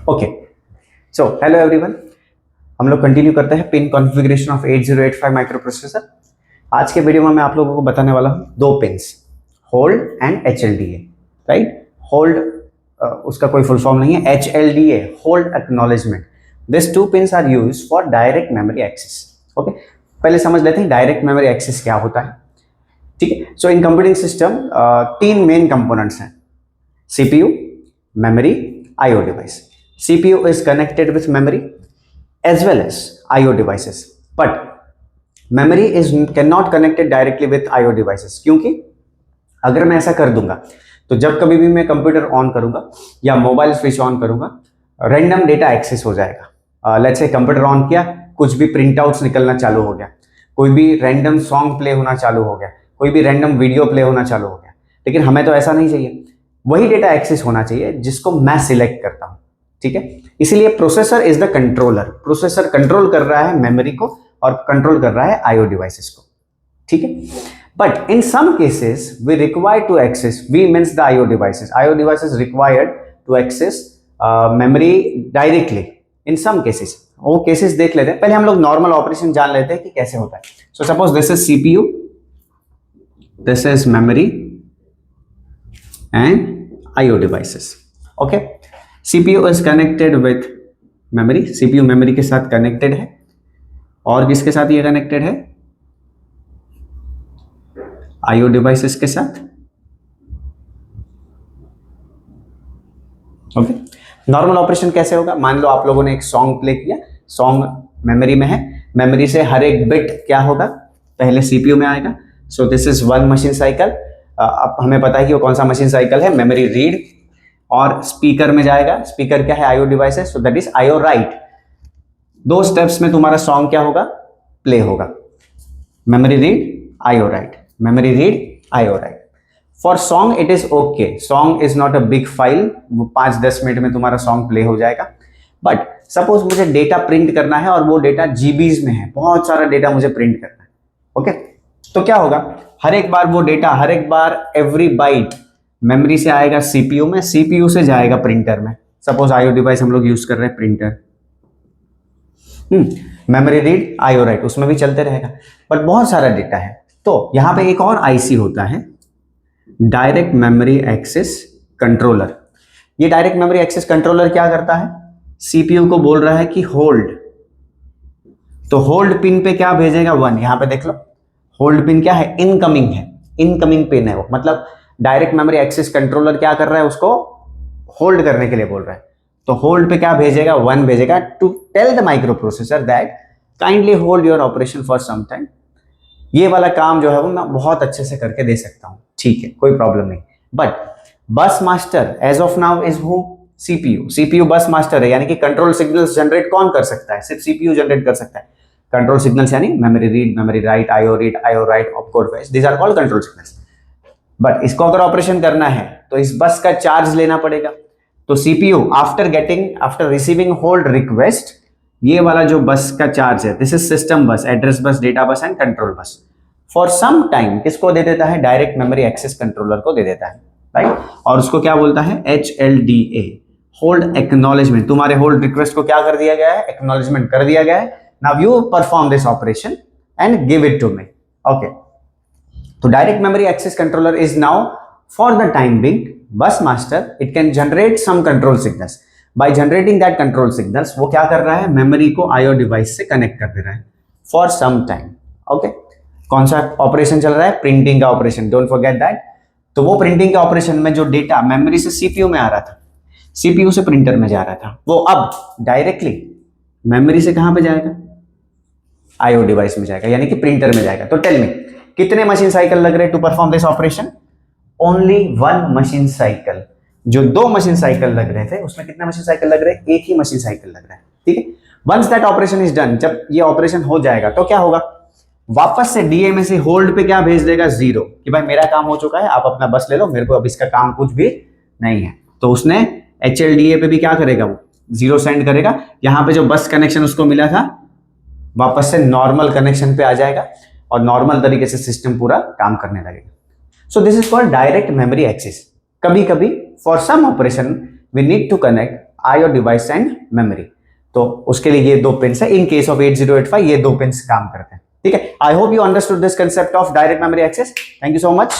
Okay, so hello everyone. हम लोग continue करते हैं pin configuration of 8085 micro processor. आज के वीडियो में मैं आप लोगों को बताने वाला हूँ दो pins, hold and HLDA। Right, hold उसका कोई फुल फॉर्म नहीं है, HLDA hold acknowledgement. This two pins are used for direct memory access. Okay, पहले समझ लेते हैं डायरेक्ट मेमोरी एक्सेस क्या होता है। ठीक है, सो इन कंप्यूटिंग सिस्टम तीन मेन कंपोनेंट्स हैं, CPU, memory, IO device. CPU is connected with memory as well as IO devices, but memory is cannot connected directly with IO devices, क्योंकि अगर मैं ऐसा कर दूंगा तो जब कभी भी मैं कंप्यूटर ऑन करूंगा या मोबाइल स्विच ऑन करूंगा, रैंडम डेटा एक्सेस हो जाएगा। लेट्स से कंप्यूटर ऑन किया, कुछ भी प्रिंट आउट्स निकलना चालू हो गया, कोई भी रैंडम सॉन्ग प्ले होना चालू हो गया, कोई भी रैंडम वीडियो प्ले होना चालू हो गया। लेकिन हमें तो ऐसा नहीं चाहिए, वही डेटा एक्सेस होना चाहिए जिसको मैं सिलेक्ट करता हूं। ठीक है, इसीलिए processor is the controller. Processor control कर रहा है मेमोरी को और कंट्रोल कर रहा है आईओ डिवाइसेस को। ठीक है, but in some cases we require to access, we means the IO devices, IO devices required to access memory directly. In some cases, वो केसेस देख लेते हैं। पहले हम लोग नॉर्मल ऑपरेशन जान लेते हैं कि कैसे होता है। So suppose this is CPU, this is memory and IO devices. Okay, CPU is connected with memory, CPU memory के साथ कनेक्टेड है, और किसके साथ ये कनेक्टेड है? IO devices के साथ। ओके, नॉर्मल ऑपरेशन कैसे होगा? मान लो आप लोगों ने एक सॉन्ग प्ले किया, सॉन्ग मेमोरी में है, मेमोरी से हर एक बिट क्या होगा? पहले CPU में आएगा। सो this is one machine cycle. अब हमें पता है कि वो कौन सा मशीन साइकिल है, मेमोरी रीड, और स्पीकर में जाएगा। स्पीकर क्या है? आईओ डिवाइस है, so that is IO right. दो स्टेप्स में तुम्हारा सॉन्ग क्या होगा? प्ले होगा। Memory read, IO right, memory read, IO right. For song it is okay, song is not a big file, वो 5-10 मिनट में तुम्हारा सॉन्ग प्ले हो जाएगा। बट सपोज मुझे डेटा प्रिंट करना है और वो डेटा जीबीज में है, बहुत सारा डेटा मुझे प्रिंट करना है। ओके, तो क्या होगा? हर एक बार वो डेटा, हर एक बार एवरी बाइट मेमोरी से आएगा सीपीयू में, सीपीयू से जाएगा प्रिंटर में। सपोज आईओ डिवाइस हम लोग यूज कर रहे हैं, printer, memory read, IO right, उसमें भी चलते रहेगा। बट बहुत सारा डेटा है, तो यहां पे एक और आईसी होता है, डायरेक्ट मेमोरी एक्सेस कंट्रोलर। ये डायरेक्ट मेमोरी एक्सेस कंट्रोलर क्या करता है? सीपीयू को बोल रहा है कि होल्ड, तो होल्ड पिन पे क्या भेजेगा? 1। यहां पे देख लो, होल्ड पिन क्या है? इनकमिंग है, इनकमिंग पिन है वो। मतलब डायरेक्ट मेमोरी एक्सेस कंट्रोलर क्या कर रहा है? उसको होल्ड करने के लिए बोल रहा है। तो होल्ड पे क्या भेजेगा? 1 भेजेगा, to tell the microprocessor that kindly hold your operation for some time. ये वाला काम जो है वो मैं बहुत अच्छे से करके दे सकता हूं, ठीक है, कोई प्रॉब्लम नहीं। But bus master as of now is who? CPU. CPU bus master है, यानी कि कंट्रोल सिग्नल्स जनरेट कौन कर सकता है? सिर्फ सीपीयू जनरेट कर सकता है। कंट्रोल सिग्नल्स यानी memory read, memory write, IO write, opcode fetch, these are called control signals. But इसको अगर ऑपरेशन करना है तो इस बस का चार्ज लेना पड़ेगा। तो CPU after receiving hold request, ये वाला जो बस का चार्ज है, this is system bus, address bus, data bus and control bus, for some time किसको दे देता है? डायरेक्ट मेमोरी एक्सेस कंट्रोलर को दे देता है, राइट। और उसको क्या बोलता है? HLDA, hold acknowledgement. तुम्हारे होल्ड रिक्वेस्ट को क्या कर दिया गया है? एक्नॉलेजमेंट कर दिया गया है। Now you perform this operation and give it to me. Okay. So direct memory access controller is now, for the time being, bus master. It can generate some control signals. By generating that control signals, वो क्या कर रहा है? Memory को IO device से connect कर दे रहा है for some time. Okay. कौन सा ऑपरेशन चल रहा है? प्रिंटिंग का ऑपरेशन, डोंट फॉरगेट दैट। तो वो प्रिंटिंग के ऑपरेशन में जो डेटा मेमोरी से सीपीयू में आ रहा था, सीपीयू से प्रिंटर में जा रहा था, वो अब डायरेक्टली मेमोरी से कहां पे जाएगा? आईओ डिवाइस में जाएगा, यानी कि प्रिंटर में जाएगा। तो टेल मी, कितने मशीन साइकिल लग रहे to perform this operation? Only 1 machine cycle. जो 2 मशीन साइकिल लग रहे थे, उसमें कितने मशीन साइकिल लग रहे हैं? 1 ही मशीन साइकिल लग रहा है, ठीक है। Once that operation is done, जब ये ऑपरेशन हो जाएगा तो क्या होगा? वापस से डीए में से होल्ड पे क्या भेज देगा? 0, कि भाई मेरा काम हो चुका है, आप अपना बस ले लो, मेरे को अब इसका काम कुछ भी नहीं है। तो उसने HLDA पे भी क्या करेगा? वो 0 सेंड करेगा। यहां पे जो बस कनेक्शन उसको मिला था, वापस से नॉर्मल कनेक्शन पे आ जाएगा और नॉर्मल तरीके से सिस्टम पूरा काम करने लगेगा। So this is called direct memory access. कभी कभी for some operation we need to connect IO device and memory. तो उसके लिए ये दो पिन्स है। इन केस ऑफ 8085 ये दो पिन्स काम करते हैं। ठीक है, I hope you understood this concept of direct memory access. Thank you so much.